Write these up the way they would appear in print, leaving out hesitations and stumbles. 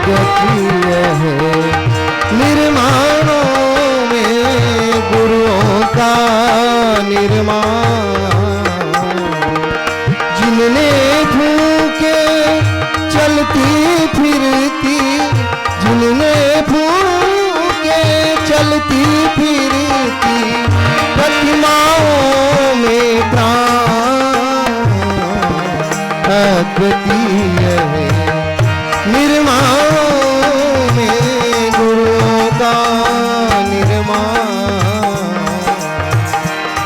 अद्वितीय है। निर्माणों में गुरुओं का निर्माण, जिनने फूके चलती फिरती, जिनने फूके चलती फिरती प्रतिमाओं में प्राण अद्वितीय है। निर्माणों में गुरुओं का निर्माण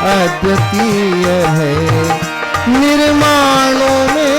अद्वितीय है। निर्माणों में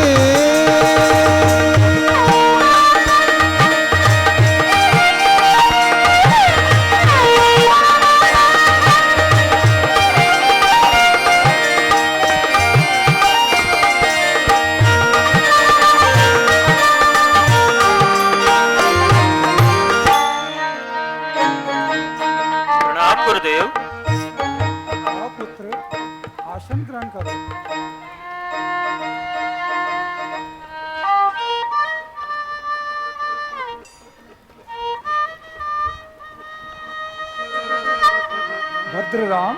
भद्रराम।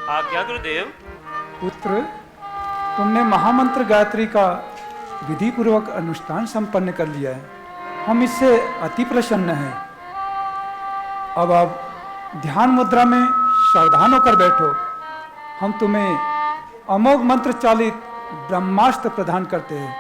आज्ञा गुरुदेव। पुत्र, तुमने महामंत्र गायत्री का विधि पूर्वक अनुष्ठान संपन्न कर लिया है। हम इससे अति प्रसन्न हैं। अब आप ध्यान मुद्रा में सावधान होकर बैठो। हम तुम्हें अमोघ मंत्र चालित ब्रह्मास्त्र प्रदान करते हैं।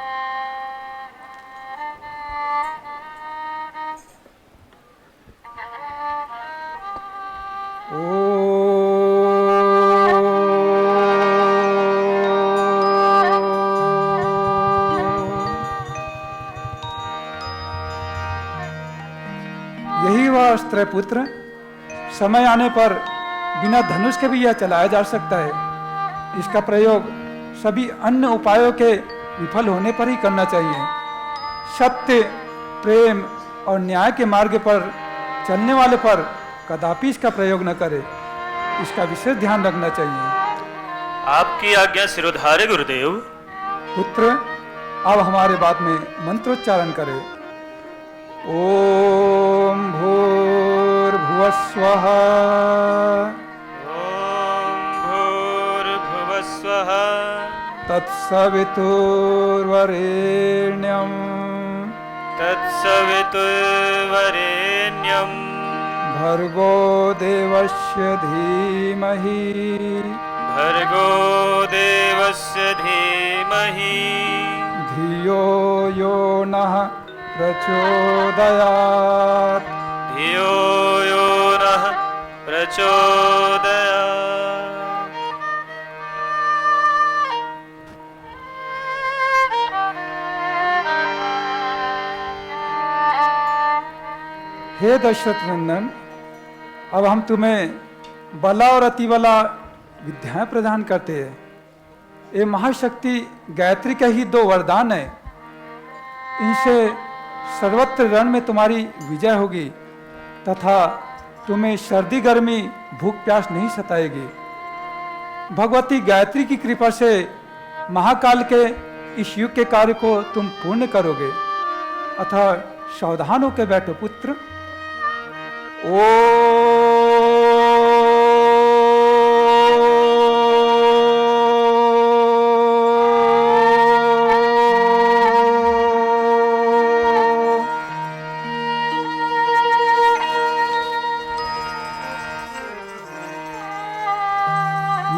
यही वह अस्त्र है पुत्र। समय आने पर बिना धनुष के भी यह चलाया जा सकता है। इसका प्रयोग सभी अन्य उपायों के विफल होने पर ही करना चाहिए। सत्य, प्रेम और न्याय के मार्ग पर चलने वाले पर कदापि इसका प्रयोग न करे। इसका विशेष ध्यान रखना चाहिए। आपकी आज्ञा सिरोधार्य गुरुदेव। पुत्र, अब हमारे बात में मंत्रोच्चारण करें। ओम भूर्भुवस्वः। ओम भूर्भुवस्वः। तत्सवितुर्वरेण्यं। तत्सवितुर्वरेण्यं। भर्गो देवस्य धीमहि। भर्गो देवस्य धीमहि। धियो यो नः प्रचोदयात्। धियो यो नः प्रचोदयात्। हे दशरथ नंदन, अब हम तुम्हें बला और अतिबला विद्याएं प्रदान करते हैं। ये महाशक्ति गायत्री के ही दो वरदान है। इनसे सर्वत्र रण में तुम्हारी विजय होगी तथा तुम्हें सर्दी गर्मी भूख प्यास नहीं सताएगी। भगवती गायत्री की कृपा से महाकाल के इस युग के कार्य को तुम पूर्ण करोगे। अतः सावधान होकर बैठो पुत्र। ओ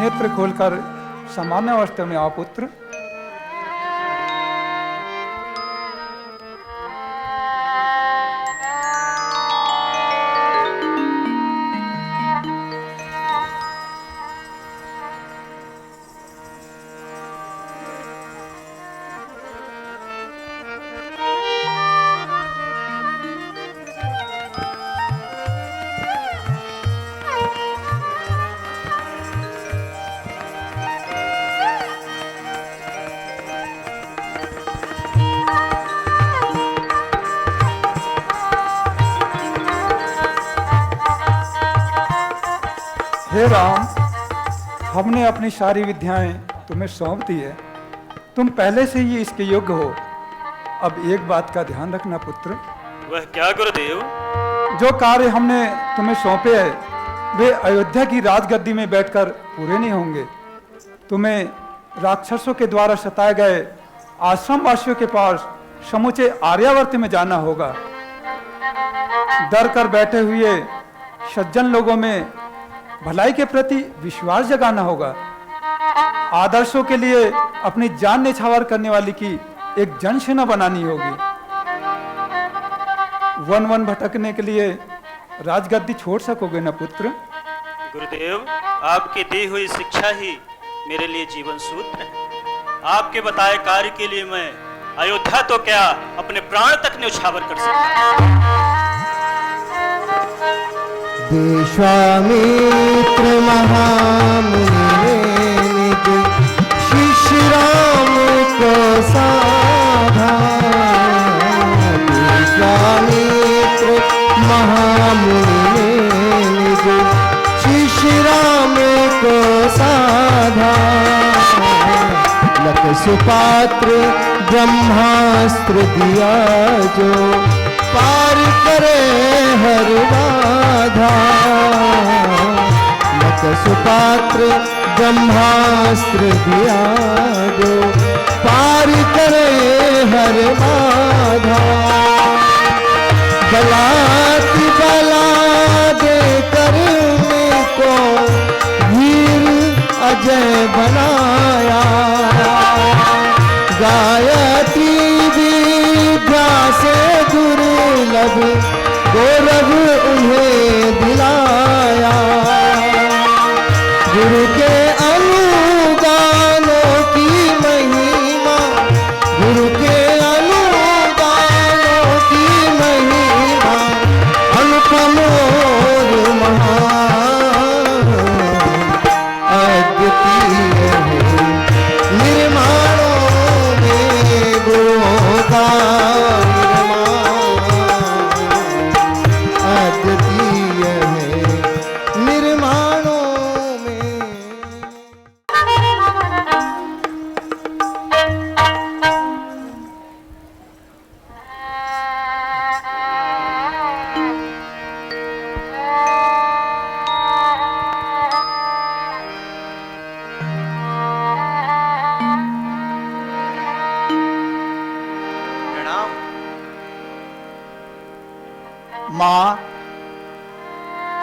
नेत्र खोलकर सामान्य अवस्था में आओ पुत्र। हे राम, हमने अपनी सारी विद्याएं तुम्हें सौंप दी है। तुम पहले से ही इसके योग्य हो। अब एक बात का ध्यान रखना पुत्र। वह क्या गुरुदेव? जो कार्य हमने तुम्हें सौंपे हैं वे अयोध्या की राजगद्दी में बैठकर पूरे नहीं होंगे। तुम्हें राक्षसों के द्वारा सताए गए आश्रम वासियों के पास समूचे आर्यावर्त में जाना होगा। डर कर बैठे हुए सज्जन लोगों में भलाई के प्रति विश्वास जगाना होगा। आदर्शों के लिए अपनी जान न्यौछावर करने वाली की एक जनसेना बनानी होगी। वन वन भटकने के लिए राजगद्दी छोड़ सकोगे ना पुत्र? गुरुदेव, आपकी दी हुई शिक्षा ही मेरे लिए जीवन सूत्र है। आपके बताए कार्य के लिए मैं अयोध्या तो क्या अपने प्राण तक न्यौछावर कर सकता। विश्वामित्र महामुनि निज शिष्य राम को साधा। विश्वामित्र महामुनि निज शिष्य राम को साधा। लख सुपात्र ब्रह्मास्त्र दिया जो पार करे हर बाधा। लख सुपात्र ब्रह्मास्त्र दिया जो पार करे हर बाधा। बलात बला दे कर को वीर अजय बनाया। गायत्री विद्या से दुर्लभ गौरव उन्हें दिलाया। गुरु के अनुदानों की महिमा, गुरु के अनुदानों की महिमा अनुपम और महान अद्वितीय है। निर्माणों में गुरुओं का अद्वितीय है। निर्माणों में प्रणाम। माँ,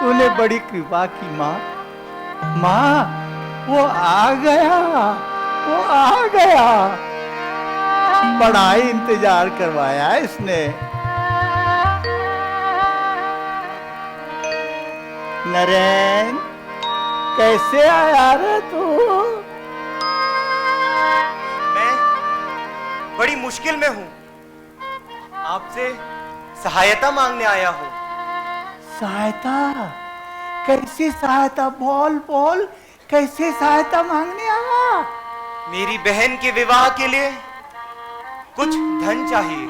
तूने बड़ी कृपा की माँ। माँ, वो आ गया, वो आ गया। बड़ा ही इंतजार करवाया इसने। नरेन, कैसे आया रे तू? मैं बड़ी मुश्किल में हूं, आपसे सहायता मांगने आया हूं। सहायता? कैसी सहायता? बोल बोल, कैसे सहायता मांगने आया? मेरी बहन के विवाह के लिए कुछ धन चाहिए।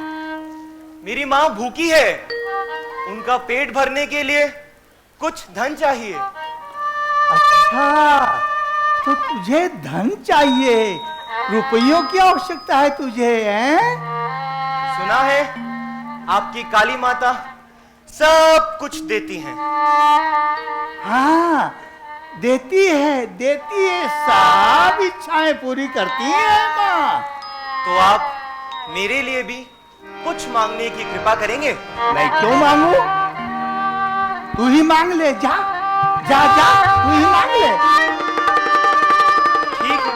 मेरी मां भूखी है, उनका पेट भरने के लिए कुछ धन चाहिए। अच्छा, तो तुझे धन चाहिए, रुपयों की आवश्यकता है तुझे, हैं? सुना है आपकी काली माता सब कुछ देती हैं। हाँ, देती है, देती है, सब इच्छाएं पूरी करती है माँ। तो आप मेरे लिए भी कुछ मांगने की कृपा करेंगे? मैं क्यों मांगू? तू ही मांग ले, जा जा जा, तू ही मांग ले। ठीक है,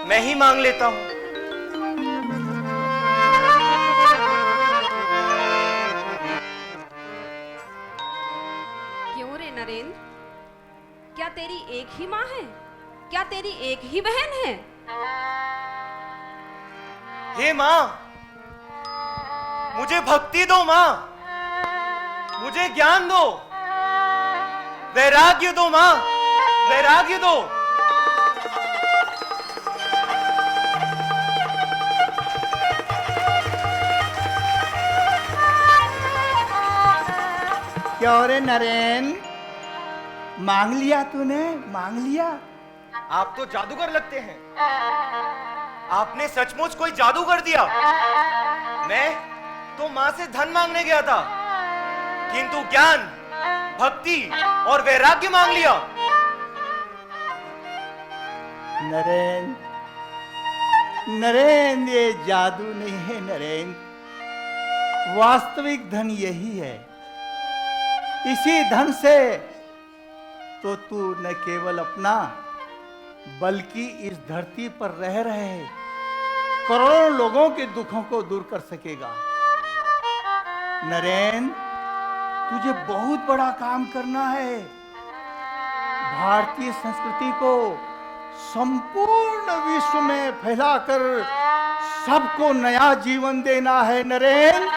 मैं ही मांग लेता हूं। क्यों रे नरेंद्र, क्या तेरी एक ही माँ है? क्या तेरी एक ही बहन है? हे मां, मुझे भक्ति दो मां, मुझे ज्ञान दो, वैराग्य दो मां, वैराग्य दो। क्यों रे नरेन, मांग लिया तूने? मांग लिया? आप तो जादूगर लगते हैं। आपने सचमुच कोई जादू कर दिया। मैं तो मां से धन मांगने गया था, किंतु ज्ञान, भक्ति और वैराग्य मांग लिया। नरेन, नरेन, ये जादू नहीं है नरेन, वास्तविक धन यही है। इसी धन से तो तू न केवल अपना बल्कि इस धरती पर रह रहे करोड़ों लोगों के दुखों को दूर कर सकेगा। नरेन, तुझे बहुत बड़ा काम करना है। भारतीय संस्कृति को संपूर्ण विश्व में फैलाकर सबको नया जीवन देना है नरेन,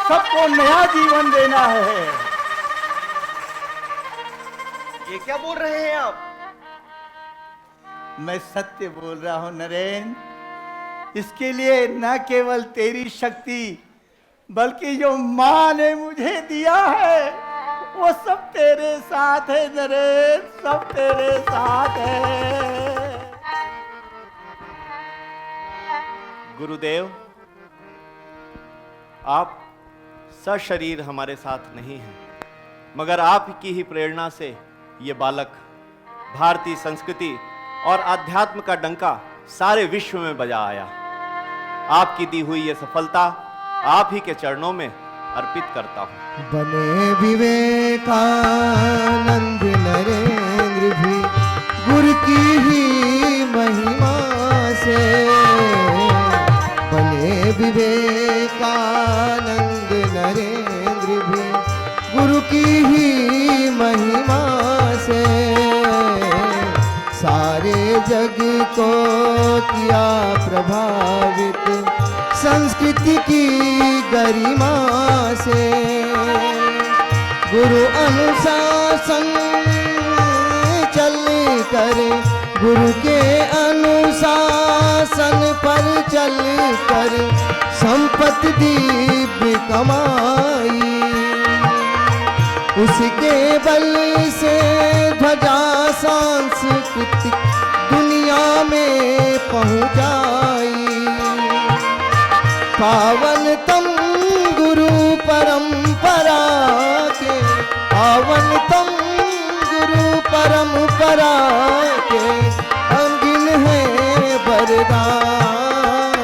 सबको नया जीवन देना है। ये क्या बोल रहे हैं आप? मैं सत्य बोल रहा हूं नरेन। इसके लिए न केवल तेरी शक्ति बल्कि जो मां ने मुझे दिया है वो सब तेरे साथ है नरेन, सब तेरे साथ है। गुरुदेव, आप सशरीर हमारे साथ नहीं हैं, मगर आपकी ही प्रेरणा से ये बालक भारतीय संस्कृति और अध्यात्म का डंका सारे विश्व में बजा आया। आपकी दी हुई ये सफलता आप ही के चरणों में अर्पित करता हूं। बने विवेकानंद नरेंद्र भी गुरु की ही महिमा से, बने विवेकानंद नरेंद्र भी गुरु की ही महिमा से, सारे जग को किया प्रभावित संस्कृति की गरिमा से। गुरु अनुशासन चल कर, गुरु के अनुशासन पर चल कर संपत्ति दिव्य कमाई, उसके बल से ध्वजा सांस्कृतिक दुनिया में पहुंचाई। पावन तम गुरु परंपरा के, पावन तम गुरु परंपरा के अंगिन है वरदान।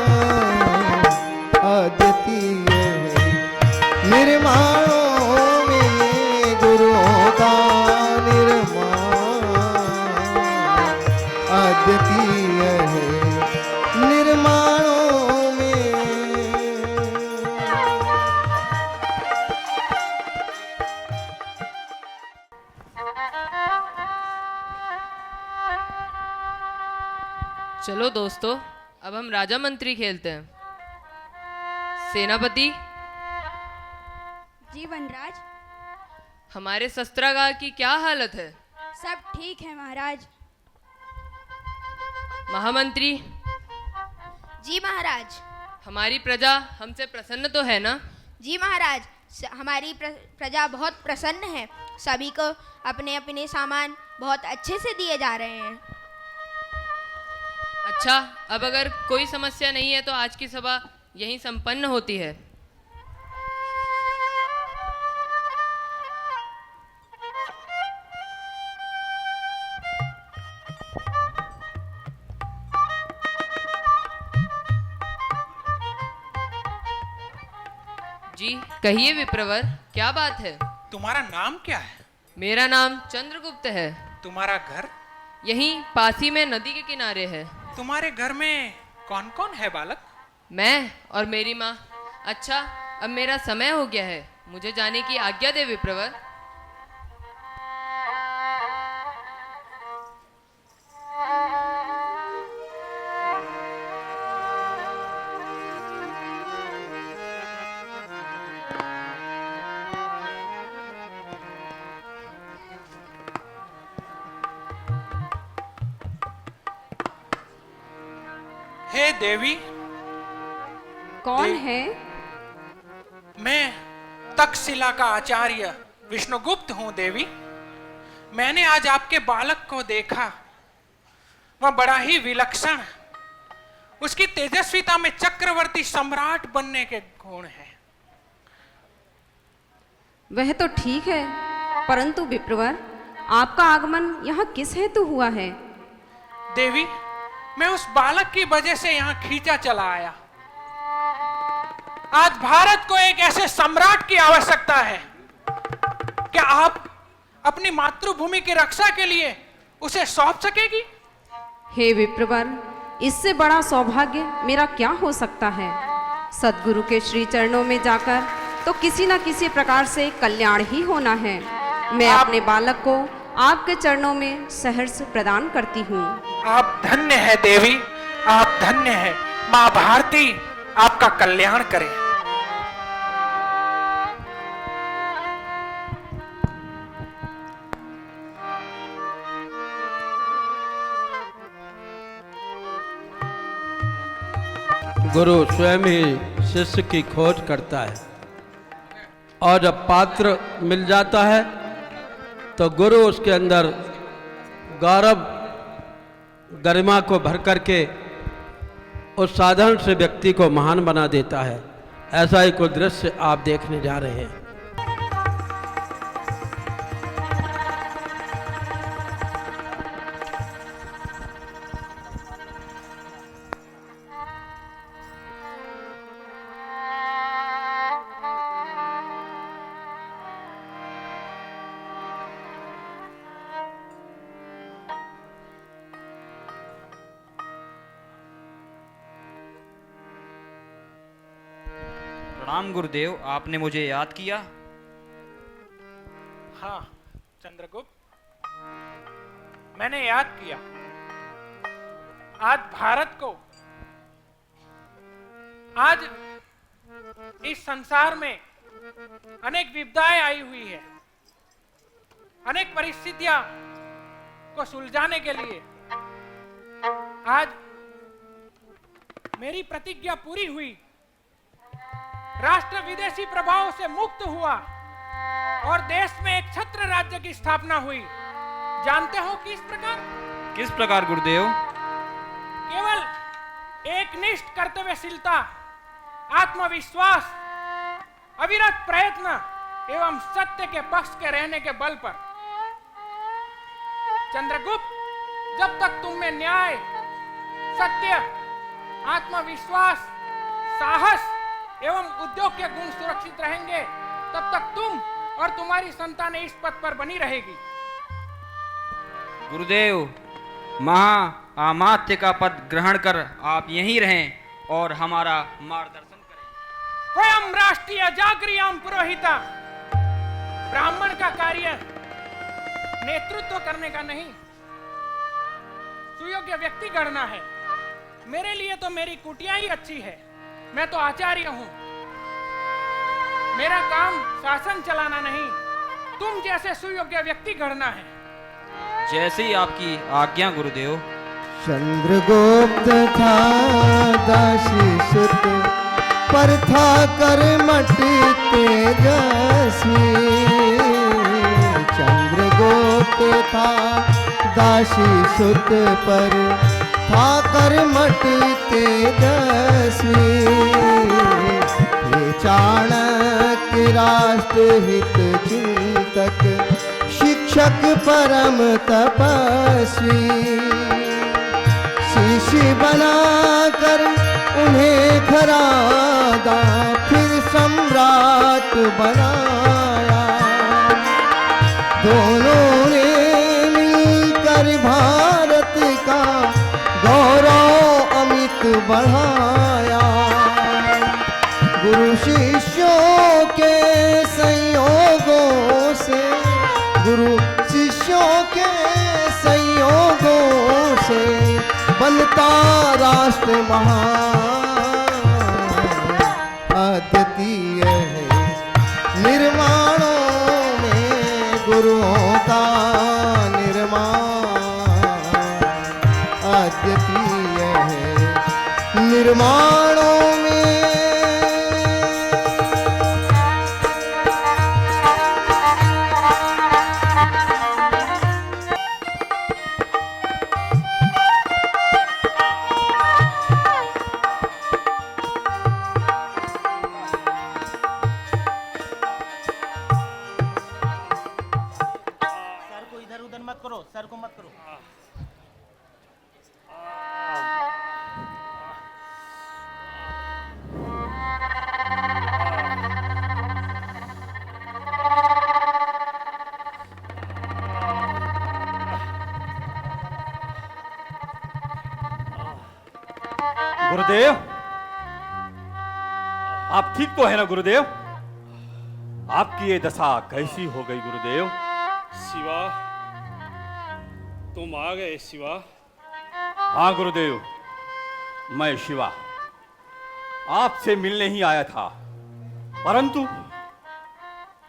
अद्वितीय है निर्माणों में गुरुओं का निर्माण, अद्वितीय है निर्माणों में। चलो दोस्तों, अब हम राजा मंत्री खेलते हैं। सेनापति जी वनराज। हमारे शस्त्रागार की क्या हालत है? सब ठीक है महाराज। महामंत्री जी महाराज। हमारी प्रजा हमसे प्रसन्न तो है ना? जी महाराज, हमारी प्रजा बहुत प्रसन्न है। सभी को अपने अपने सामान बहुत अच्छे से दिए जा रहे हैं। अच्छा, अब अगर कोई समस्या नहीं है तो आज की सभा यहीं संपन्न होती है। जी कहिए विप्रवर, क्या बात है? तुम्हारा नाम क्या है? मेरा नाम चंद्रगुप्त है। तुम्हारा घर? यहीं पास ही में नदी के किनारे है। तुम्हारे घर में कौन कौन है बालक? मैं और मेरी माँ। अच्छा, अब मेरा समय हो गया है, मुझे जाने की आज्ञा दे विप्रवर। हे देवी। कौन है? मैं तक्षशिला का आचार्य विष्णुगुप्त हूं देवी। मैंने आज आपके बालक को देखा, वह बड़ा ही विलक्षण, उसकी तेजस्विता में चक्रवर्ती सम्राट बनने के गुण हैं। वह तो ठीक है, परंतु विप्रवर, आपका आगमन यहाँ किस हेतु हुआ है? देवी, मैं उस बालक की वजह से यहाँ खींचा चला आया। आज भारत को एक ऐसे सम्राट की आवश्यकता है। क्या आप अपनी मातृभूमि की रक्षा के लिए उसे सौंप सकेगी? हे विप्रवर, इससे बड़ा सौभाग्य मेरा क्या हो सकता है? सद्गुरु के श्री चरणों में जाकर तो किसी न किसी प्रकार से कल्याण ही होना है। मैं अपने बालक को आपके चरणों में सहर्ष प्रदान करती हूँ। आप धन्य है देवी, आप धन्य है। माँ भारती आपका कल्याण करे। गुरु स्वयं ही शिष्य की खोज करता है और जब पात्र मिल जाता है तो गुरु उसके अंदर गौरव गरिमा को भर करके उस साधारण से व्यक्ति को महान बना देता है। ऐसा ही कुछ दृश्य आप देखने जा रहे हैं। प्रणाम गुरुदेव, आपने मुझे याद किया? हाँ चंद्रगुप्त, मैंने याद किया। आज भारत को, आज इस संसार में अनेक विपदाएं आई हुई है। अनेक परिस्थितियां को सुलझाने के लिए आज मेरी प्रतिज्ञा पूरी हुई। राष्ट्र विदेशी प्रभाव से मुक्त हुआ और देश में एक छत्र राज्य की स्थापना हुई। जानते हो किस प्रकार? किस प्रकार गुरुदेव? केवल एकनिष्ठ कर्तव्यशीलता, आत्मविश्वास, अविरत प्रयत्न एवं सत्य के पक्ष के रहने के बल पर। चंद्रगुप्त, जब तक तुम में न्याय, सत्य, आत्मविश्वास, साहस एवं उद्योग के गुण सुरक्षित रहेंगे, तब तक तुम और तुम्हारी संतानें इस पद पर बनी रहेगी। गुरुदेव, महाअमात्य का पद ग्रहण कर आप यहीं रहें और हमारा मार्गदर्शन करें। स्वयं राष्ट्रीय जागृयाम पुरोहिता। ब्राह्मण का कार्य नेतृत्व करने का नहीं, सुयोग्य व्यक्ति गढ़ना है। मेरे लिए तो मेरी कुटिया ही अच्छी है। मैं तो आचार्य हूं। मेरा काम शासन चलाना नहीं, तुम जैसे सुयोग्य व्यक्ति गढ़ना है। जैसे ही आपकी आज्ञा गुरुदेव। चंद्रगुप्त था दासी सुत, पर था कर्मठ तेजस्वी। चंद्रगुप्त था दासी सुत, पर था कर्मठ तेजस्वी। ये चाणक्य राष्ट्रहित चिंतक, शिक्षक परम तपस्वी। शिष्य बनाकर उन्हें खरादा, फिर सम्राट बनाया। दोनों ने मिलकर भारत का गौरव अमित बढ़ाया। गुरु शिष्यों के संयोगों से, गुरु शिष्यों के संयोगों से बनता राष्ट्र महान। अद्वितीय है निर्माणों में गुरुओं का निर्माण। अद्वितीय है निर्माणों में। उधर मत करो, सर को मत करो। गुरुदेव, आप ठीक तो है ना गुरुदेव? आपकी ये दशा कैसी हो गई गुरुदेव? शिवा, तुम आ गए शिवा? हाँ गुरुदेव, मैं शिवा आपसे मिलने ही आया था,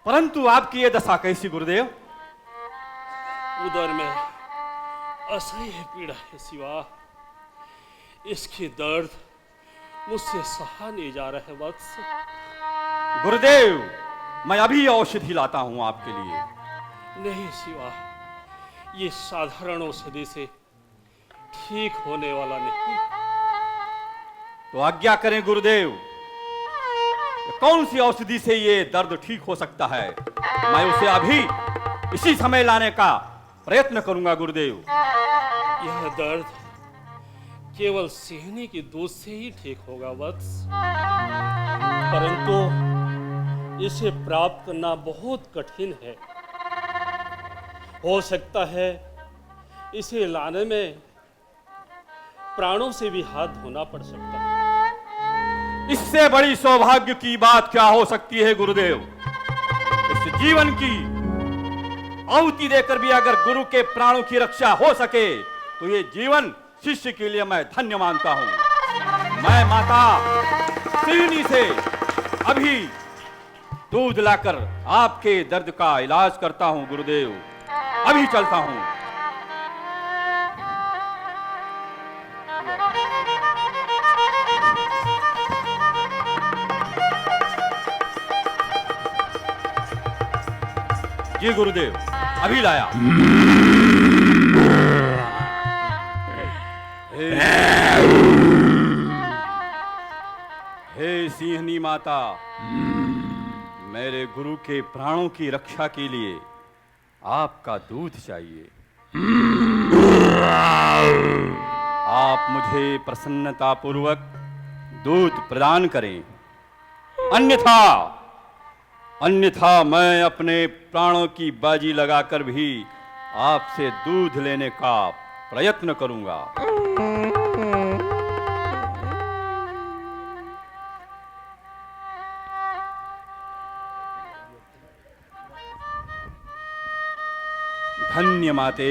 परंतु आपकी ये दशा कैसी गुरुदेव? उदर में असह्य पीड़ा है शिवा। इसकी दर्द मुझसे सहा नहीं जा रहा है वत्स। गुरुदेव, मैं अभी औषधि लाता हूं आपके लिए। नहीं शिवा, ये साधारण औषधि से ठीक होने वाला नहीं। तो आज्ञा करें गुरुदेव, कौन सी औषधि से ये दर्द ठीक हो सकता है? मैं उसे अभी इसी समय लाने का प्रयत्न करूंगा गुरुदेव। यह दर्द केवल सिंहनी की दूध से ही ठीक होगा वत्स, परंतु इसे प्राप्त करना बहुत कठिन है। हो सकता है इसे लाने में प्राणों से भी हाथ धोना पड़ सकता है। इससे बड़ी सौभाग्य की बात क्या हो सकती है गुरुदेव? इस जीवन की आहुति देकर भी अगर गुरु के प्राणों की रक्षा हो सके तो ये जीवन शिष्य के लिए मैं धन्य मानता हूं। मैं माता सिंहनी से अभी दूध लाकर आपके दर्द का इलाज करता हूं गुरुदेव। अभी चलता हूं। जी गुरुदेव, अभी लाया। हे सिंहनी माता, मेरे गुरु के प्राणों की रक्षा के लिए आपका दूध चाहिए। आप मुझे प्रसन्नतापूर्वक दूध प्रदान करें, अन्यथा मैं अपने प्राणों की बाजी लगाकर भी आपसे दूध लेने का प्रयत्न करूंगा। धन्य माते।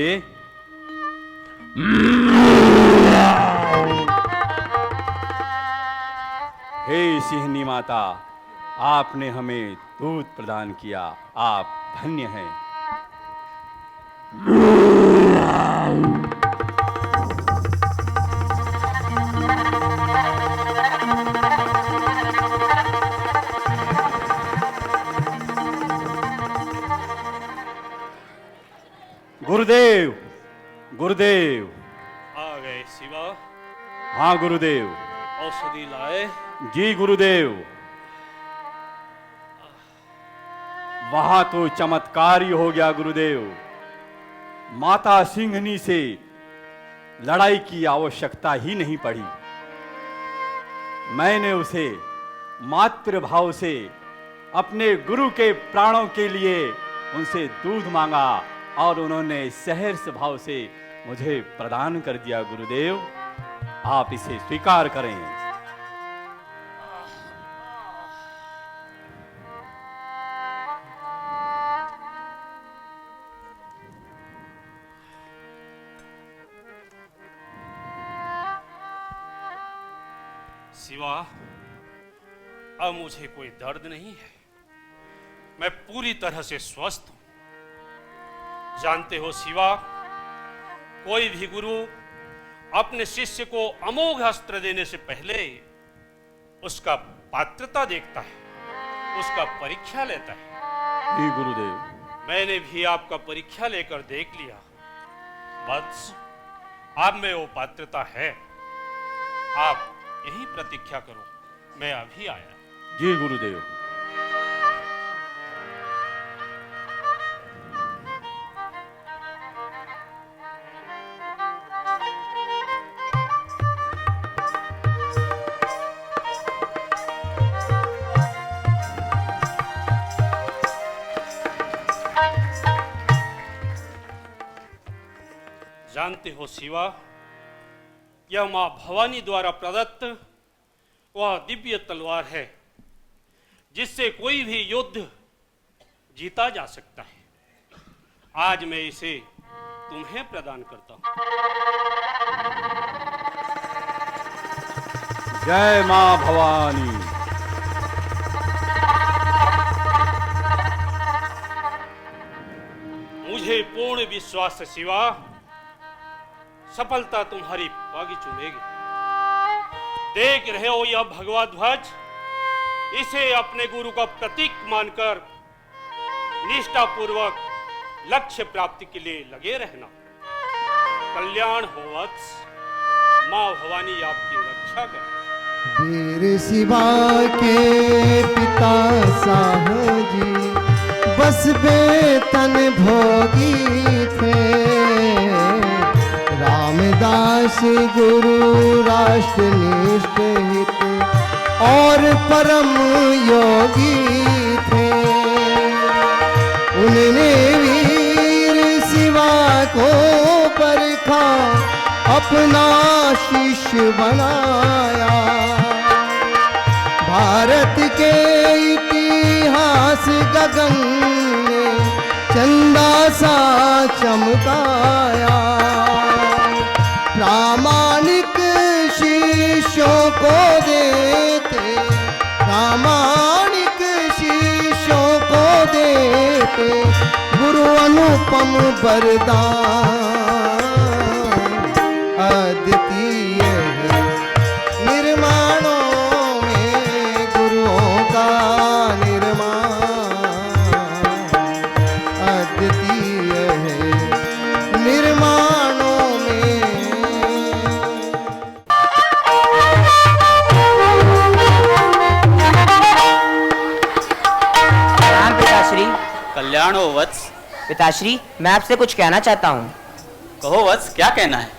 हे सिंहनी माता, आपने हमें दूध प्रदान किया, आप धन्य हैं। गुरुदेव, गुरुदेव। आ गए शिवा? हाँ गुरुदेव। औषधि लाए? जी गुरुदेव। वहां तो चमत्कार ही हो गया गुरुदेव। माता सिंहनी से लड़ाई की आवश्यकता ही नहीं पड़ी। मैंने उसे मातृभाव से अपने गुरु के प्राणों के लिए उनसे दूध मांगा और उन्होंने सहर्ष भाव से मुझे प्रदान कर दिया। गुरुदेव, आप इसे स्वीकार करें। शिवा, अब मुझे कोई दर्द नहीं है। मैं पूरी तरह से स्वस्थ हूं। जानते हो शिवा, कोई भी गुरु अपने शिष्य को अमोघ अस्त्र देने से पहले उसका पात्रता देखता है, उसका परीक्षा लेता है। जी गुरुदेव। मैंने भी आपका परीक्षा लेकर देख लिया। बस आप में वो पात्रता है। आप यही प्रतीक्षा करो, मैं अभी आया। जी गुरुदेव। जानते हो शिवा, यह मां भवानी द्वारा प्रदत्त वह दिव्य तलवार है जिससे कोई भी युद्ध जीता जा सकता है। आज मैं इसे तुम्हें प्रदान करता हूं। जय मां भवानी। मुझे पूर्ण विश्वास है शिवा, सफलता तुम्हारी बागी चुमेगी। देख रहे हो यह भगवा ध्वज, इसे अपने गुरु का प्रतीक मानकर निष्ठा पूर्वक लक्ष्य प्राप्ति के लिए लगे रहना। कल्याण हो वत्स, मां भवानी आपकी रक्षा करे। वीर शिवा के पिता साहजी बस बेतन भोगी थे। रामदास गुरु राष्ट्रनिष्ठ हित और परम योगी थे। उन्होंने वीर शिवा को परखा, अपना शिष्य बनाया। भारत के इतिहास गगन में चंदा सा चमकाया। प्रामाणिक शिष्यों को देते, प्रामाणिक शिष्यों को देते गुरु अनुपम वरदान। अद्वितीय है निर्माणों में गुरुओं का निर्माण। अद्वितीय है निर्माणों में। प्रणाम पिताश्री। कल्याण हो वत्स। पिताश्री, मैं आपसे कुछ कहना चाहता हूँ। कहो वत्स, क्या कहना है?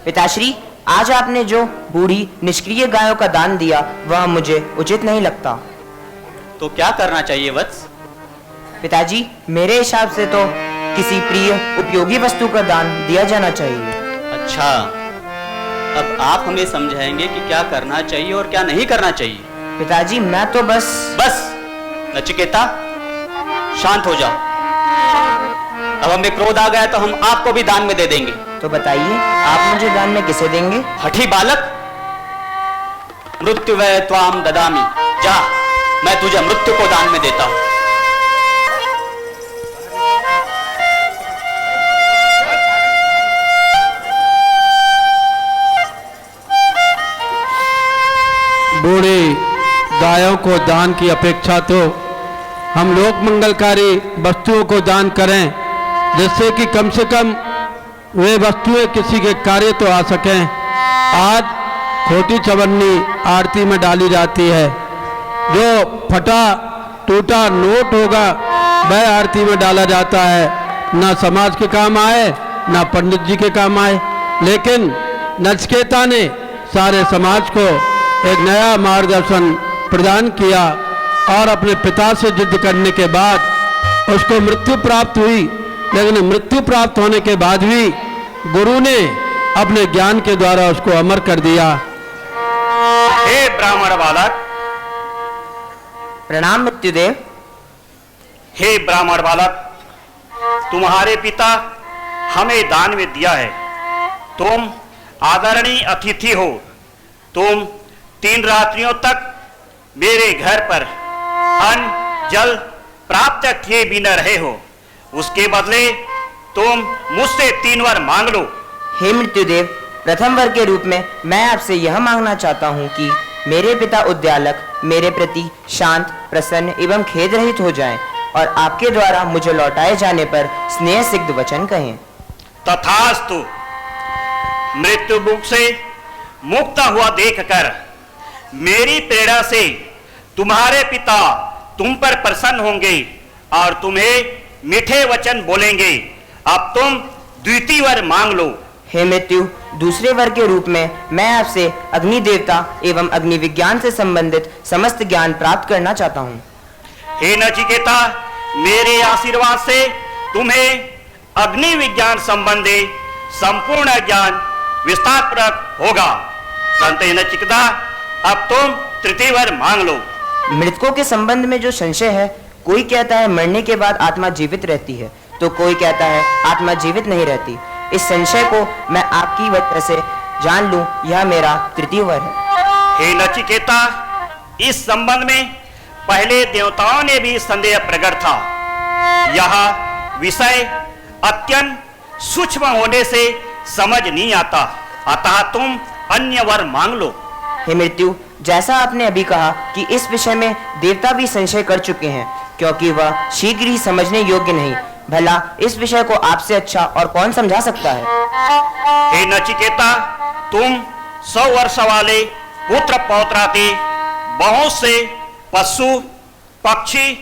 पिताश्री, आज आपने जो बूढ़ी निष्क्रिय गायों का दान दिया वह मुझे उचित नहीं लगता। तो क्या करना चाहिए वत्स? पिताजी, मेरे हिसाब से तो किसी प्रिय उपयोगी वस्तु का दान दिया जाना चाहिए। अच्छा, अब आप हमें समझाएंगे कि क्या करना चाहिए और क्या नहीं करना चाहिए। पिताजी, मैं तो बस नचिकेता, शांत हो जाओ। अब हमें क्रोध आ गया तो हम आपको भी दान में दे देंगे। तो बताइए, आप मुझे दान में किसे देंगे? हठी बालक, मृत्यु वै त्वाम ददामी। जा, मैं तुझे मृत्यु को दान में देता हूं। बूढ़ी गायों को दान की अपेक्षा तो हम लोक मंगलकारी वस्तुओं को दान करें, जिससे कि कम से कम वे वस्तुएं किसी के कार्य तो आ सकें। आज खोटी चवन्नी आरती में डाली जाती है। जो फटा टूटा नोट होगा वह आरती में डाला जाता है, ना समाज के काम आए ना पंडित जी के काम आए। लेकिन नचिकेता ने सारे समाज को एक नया मार्गदर्शन प्रदान किया और अपने पिता से युद्ध करने के बाद उसको मृत्यु प्राप्त हुई। लेकिन मृत्यु प्राप्त होने के बाद भी गुरु ने अपने ज्ञान के द्वारा उसको अमर कर दिया। हे ब्राह्मण बालक। प्रणाम मृत्युदेव। हे ब्राह्मण बालक, तुम्हारे पिता हमें दान में दिया है। तुम आदरणीय अतिथि हो। तुम 3 रात्रियों तक मेरे घर पर अन्न जल प्राप्त किए बिना रहे हो। उसके बदले तुम मुझसे 3 वर मांग लो। हे मृत्युदेव, प्रथम वर के रूप में मैं आपसे यह मांगना चाहता हूँ कि मेरे पिता उद्यालक मेरे प्रति शांत, प्रसन्न एवं खेद रहित हो जाएं और आपके द्वारा मुझे लौटाए जाने पर स्नेह सिग्ध वचन कहें। तथास्तु। मृत्यु मुख से मुक्त हुआ देखकर मेरी प्रेरणा से तुम्हारे पिता तुम पर प्रसन्न होंगे और तुम्हें मीठे वचन बोलेंगे। अब तुम द्वितीय वर मांग लो। हे मृत्यु, दूसरे वर के रूप में मैं आपसे अग्नि देवता एवं अग्नि विज्ञान से संबंधित समस्त ज्ञान प्राप्त करना चाहता हूँ। हे नचिकेता, मेरे आशीर्वाद से तुम्हें अग्नि विज्ञान संबंधी संपूर्ण ज्ञान विस्तार पूर्वक होगा। संत नचिकेता, अब तुम तृतीय वर मांग लो। मृतकों के संबंध में जो संशय है, कोई कहता है मरने के बाद आत्मा जीवित रहती है, तो कोई कहता है आत्मा जीवित नहीं रहती। इस संशय को मैं आपकी वजह से जान लूं, यह मेरा तृतीय वर है। हे नचिकेता, इस संबंध में पहले देवताओं ने भी संदेह प्रकट था। यह विषय अत्यंत सूक्ष्म होने से समझ नहीं आता, अतः तुम अन्य वर मांग लो। हे मृत्यु, जैसा आपने अभी कहा कि इस विषय में देवता भी संशय कर चुके हैं, क्योंकि वह शीघ्र ही समझने योग्य नहीं। भला इस विषय को आपसे अच्छा और कौन समझा सकता है? हे नचिकेता, तुम 100 वर्ष वाले पुत्र पौत्रादि बहुत से पशु, पक्षी,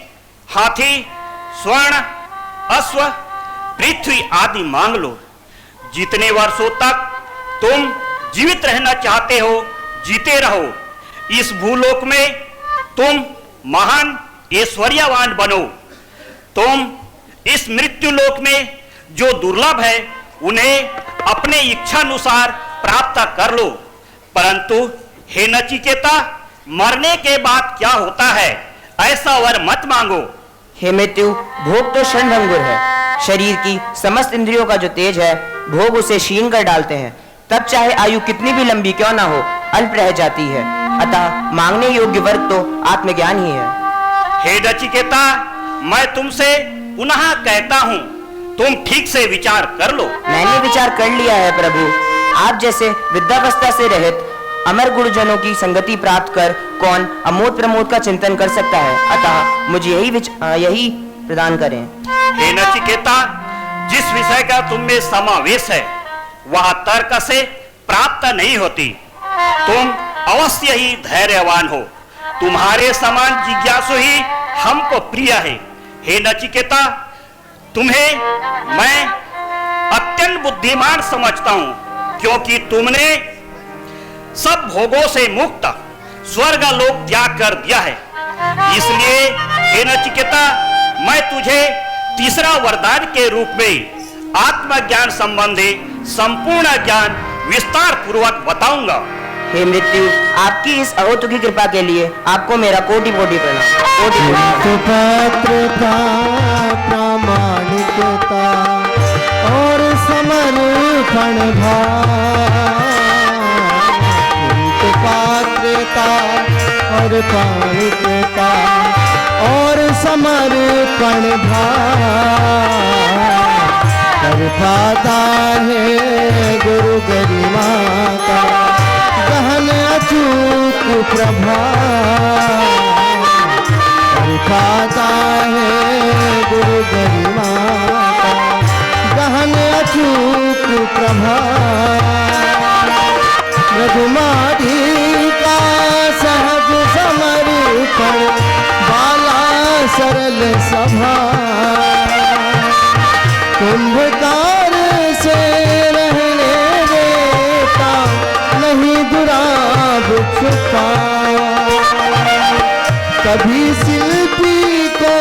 हाथी, स्वर्ण, अश्व, पृथ्वी आदि मांग लो। जितने वर्षों तक तुम जीवित रहना चाहते हो, जीते रहो। इस भूलोक में तुम महान ऐश्वर्यवान बनो। तुम इस मृत्यु लोक में जो दुर्लभ है, उन्हें अपने इच्छा अनुसार प्राप्त कर लो। परंतु हे नचिकेता, मरने के बाद क्या होता है, ऐसा वर मत मांगो। हे मृत्यु, भोग तो क्षणभंगुर है। शरीर की समस्त इंद्रियों का जो तेज है, भोग उसे क्षीण कर डालते हैं। तब चाहे आयु कितनी भी लंबी क्यों ना हो, अल्प रह जाती है। अतः मांगने योग्य वर्ग तो आत्मज्ञान ही है। हे नचिकेता, मैं तुमसे पुनः कहता हूँ, तुम ठीक से विचार कर लो। मैंने विचार कर लिया है प्रभु। आप जैसे वृद्धावस्था से रहित अमर गुरुजनों की संगति प्राप्त कर कौन अमोद प्रमोद का चिंतन कर सकता है। अतः मुझे यही प्रदान करें। हे नचिकेता, जिस विषय का तुम में समावेश है, वह तर्क से प्राप्त नहीं होती। तुम अवश्य ही धैर्यवान हो। तुम्हारे समान जिज्ञासु ही हमको प्रिय है। हे नचिकेता, तुम्हें मैं अत्यंत बुद्धिमान समझता हूं, क्योंकि तुमने सब भोगों से मुक्त स्वर्ग लोक त्याग कर दिया है। इसलिए हे नचिकेता, मैं तुझे तीसरा वरदान के रूप में आत्मज्ञान संबंधी संपूर्ण ज्ञान विस्तार पूर्वक बताऊंगा। हे मृत्यु, आपकी इस अहोतु की कृपा के लिए आपको मेरा कोटि कोटि प्रणाम। कोटि कोटि पात्रता, प्रामाणिकता और समर्पण भाव, पात्रता और प्रामाणिकता और समर्पण भाव कर पाता है गुरु गरिमा का गहन अचूक प्रभाव। कर पाता है गुरु गरिमा का गहन अचूक प्रभाव। मृदुमाधि का सहज समर्पण, बाला सरल सभा, कुंभकार से रहने देता नहीं दुराब छुपा। कभी शिल्पी को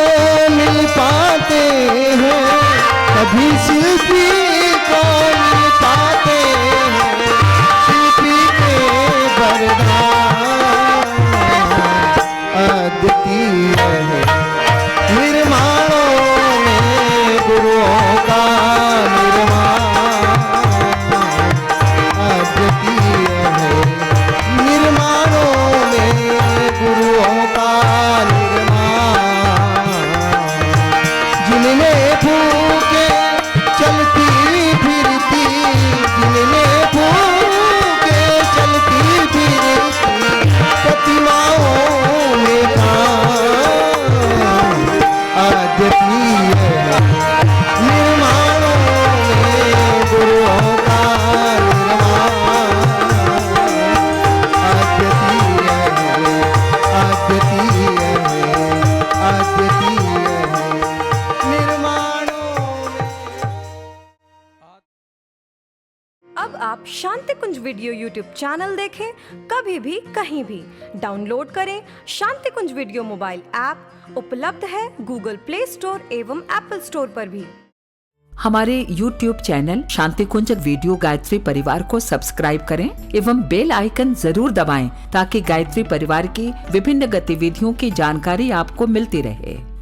मिल पाते हैं, कभी शिल्पी को मिल पाते हैं, शिल्पी के वरदान अद्वितीय है। निर्माणों में गुरुओं का निर्माण अद्वितीय है। निर्माणों में गुरुओं का निर्माण, जिनमें फूके चलती फिरती, जिनमें फूके चलती फिरती प्रतिमाओं में काम अद्वितीय है। निर्माणों में गुरुओं का निर्माण अद्वितीय है, अद्वितीय है, अद्वितीय है। निर्माणों अब आप शांति कुंज वीडियो यूट्यूब चैनल देखें, कभी भी कहीं भी। डाउनलोड करें शांति कुंज वीडियो मोबाइल ऐप। उपलब्ध है गूगल प्ले स्टोर एवं एप्पल स्टोर पर भी। हमारे YouTube चैनल शांति कुंज वीडियो गायत्री परिवार को सब्सक्राइब करें एवं बेल आइकन जरूर दबाएं ताकि गायत्री परिवार की विभिन्न गतिविधियों की जानकारी आपको मिलती रहे।